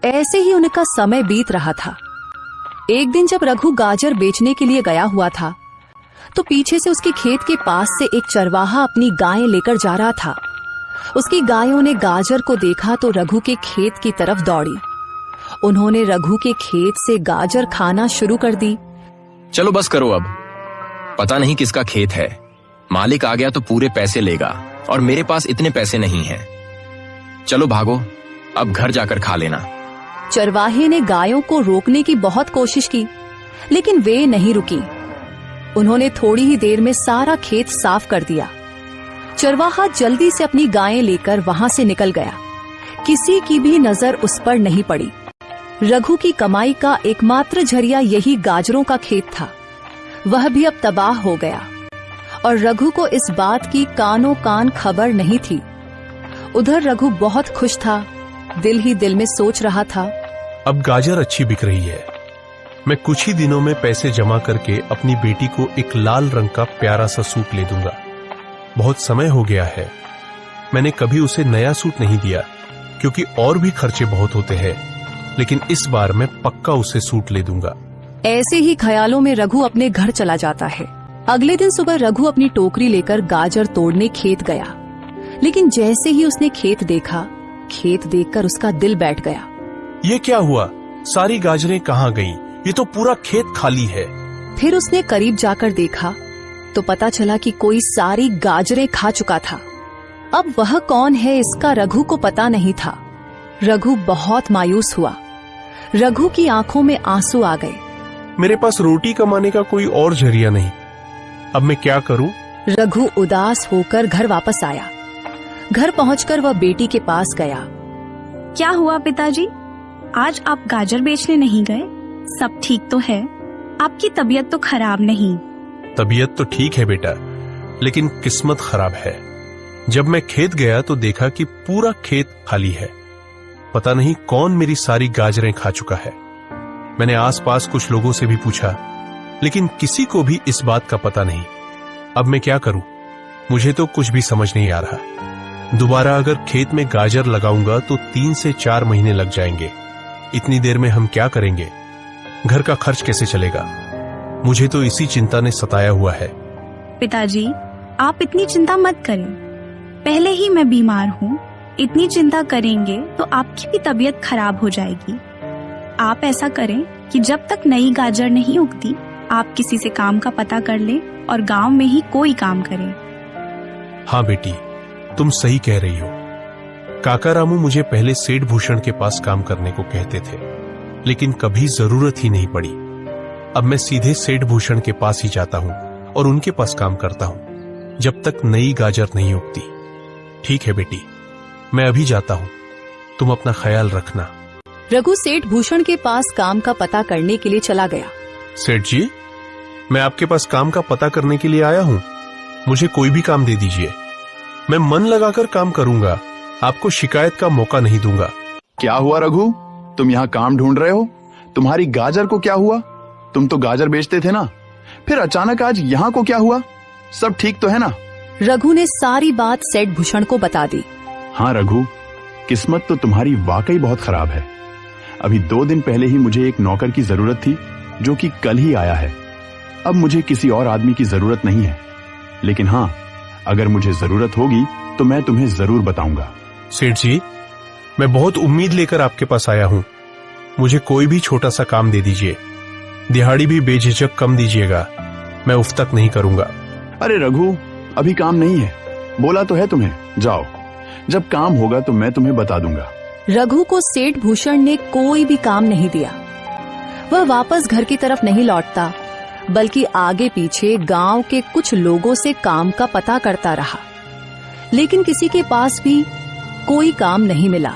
ऐसे ही उनका समय बीत रहा था। एक दिन जब रघु गाजर बेचने के लिए गया हुआ था तो पीछे से उसके खेत के पास से एक चरवाहा अपनी गायें लेकर जा रहा था। उसकी गायों ने गाजर को देखा तो रघु के खेत की तरफ दौड़ी। उन्होंने रघु के खेत से गाजर खाना शुरू कर दी। चलो बस करो अब, पता नहीं किसका खेत है, मालिक आ गया तो पूरे पैसे लेगा और मेरे पास इतने पैसे नहीं हैं। चलो भागो, अब घर जाकर खा लेना। चरवाहे ने गायों को रोकने की बहुत कोशिश की, लेकिन वे नहीं रुकी। उन्होंने थोड़ी ही देर में सारा खेत साफ कर दिया। चरवाहा जल्दी से अपनी गायें लेकर वहां से निकल गया। किसी की भी नजर उस पर नहीं पड़ी। रघु की कमाई का एकमात्र जरिया यही गाजरों का खेत था। वह भी अब तबाह हो गया और रघु को इस बात की कानों कान खबर नहीं थी। उधर रघु बहुत खुश था, दिल ही दिल में सोच रहा था, अब गाजर अच्छी बिक रही है। मैं कुछ ही दिनों में पैसे जमा करके अपनी बेटी को एक लाल रंग का प्यारा सा सूट ले दूंगा। बहुत समय हो गया है, मैंने कभी उसे नया सूट नहीं दिया क्योंकि और भी खर्चे बहुत होते हैं, लेकिन इस बार मैं पक्का उसे सूट ले दूंगा। ऐसे ही ख्यालों में रघु अपने घर चला जाता है। अगले दिन सुबह रघु अपनी टोकरी लेकर गाजर तोड़ने खेत गया, लेकिन जैसे ही उसने खेत देखा, खेत देखकर उसका दिल बैठ गया। ये क्या हुआ? सारी गाजरें कहाँ गईं? ये तो पूरा खेत खाली है। फिर उसने करीब जाकर देखा तो पता चला कि कोई सारी गाजरें खा चुका था। अब वह कौन है इसका रघु को पता नहीं था। रघु बहुत मायूस हुआ। रघु की आंखों में आंसू आ गए। मेरे पास रोटी कमाने का कोई और जरिया नहीं, अब मैं क्या करूं? रघु उदास होकर घर वापस आया। घर पहुंचकर वह बेटी के पास गया। क्या हुआ पिताजी, आज आप गाजर बेचने नहीं गए? सब ठीक तो है? आपकी तबीयत तो खराब नहीं? तबीयत तो ठीक है बेटा, लेकिन किस्मत खराब है। जब मैं खेत गया तो देखा कि पूरा खेत खाली है। पता नहीं कौन मेरी सारी गाजरें खा चुका है। मैंने आसपास कुछ लोगों से भी पूछा, लेकिन किसी को भी इस बात का पता नहीं। अब मैं क्या करूं? मुझे तो कुछ भी समझ नहीं आ रहा। दोबारा अगर खेत में गाजर लगाऊंगा तो 3 से 4 महीने लग जाएंगे। इतनी देर में हम क्या करेंगे? घर का खर्च कैसे चलेगा? मुझे तो इसी चिंता ने सताया हुआ है। पिताजी, आप इतनी चिंता मत करें। पहले ही मैं बीमार हूँ, इतनी चिंता करेंगे तो आपकी भी तबीयत खराब हो जाएगी। आप ऐसा करें कि जब तक नई गाजर नहीं उगती, आप किसी से काम का पता कर लें और गांव में ही कोई काम करें। हाँ बेटी, तुम सही कह रही हो। काका रामू मुझे पहले सेठ भूषण के पास काम करने को कहते थे, लेकिन कभी जरूरत ही नहीं पड़ी। अब मैं सीधे सेठ भूषण के पास ही जाता हूँ और उनके पास काम करता हूँ जब तक नई गाजर नहीं उगती। ठीक है बेटी, मैं अभी जाता हूँ, तुम अपना ख्याल रखना। रघु सेठ भूषण के पास काम का पता करने के लिए चला गया। सेठ जी, मैं आपके पास काम का पता करने के लिए आया हूँ, मुझे कोई भी काम दे दीजिए। मैं मन लगाकर काम करूंगा, आपको शिकायत का मौका नहीं दूंगा। क्या हुआ रघु, तुम यहाँ काम ढूंढ रहे हो? तुम्हारी गाजर को क्या हुआ? तुम तो गाजर बेचते थे ना, फिर अचानक आज यहाँ को क्या हुआ? सब ठीक तो है ना? रघु ने सारी बात सेठ भूषण को बता दी। हाँ रघु, किस्मत तो तुम्हारी वाकई बहुत खराब है। अभी 2 दिन पहले ही मुझे एक नौकर की जरूरत थी, जो कि कल ही आया है। अब मुझे किसी और आदमी की जरूरत नहीं है, लेकिन हाँ, अगर मुझे जरूरत होगी तो मैं तुम्हें जरूर बताऊंगा। सेठ जी, मैं बहुत उम्मीद लेकर आपके पास आया हूँ, मुझे कोई भी छोटा सा काम दे दीजिए। दिहाड़ी भी बेझिझक कम दीजिएगा, मैं उफ तक नहीं करूंगा। अरे रघु, अभी काम नहीं है, बोला तो है तुम्हें, जाओ, जब काम होगा तो मैं तुम्हें बता दूंगा। रघु को सेठ भूषण ने कोई भी काम नहीं दिया। वह वापस घर की तरफ नहीं लौटता, बल्कि आगे पीछे गांव के कुछ लोगों से काम का पता करता रहा, लेकिन किसी के पास भी कोई काम नहीं मिला।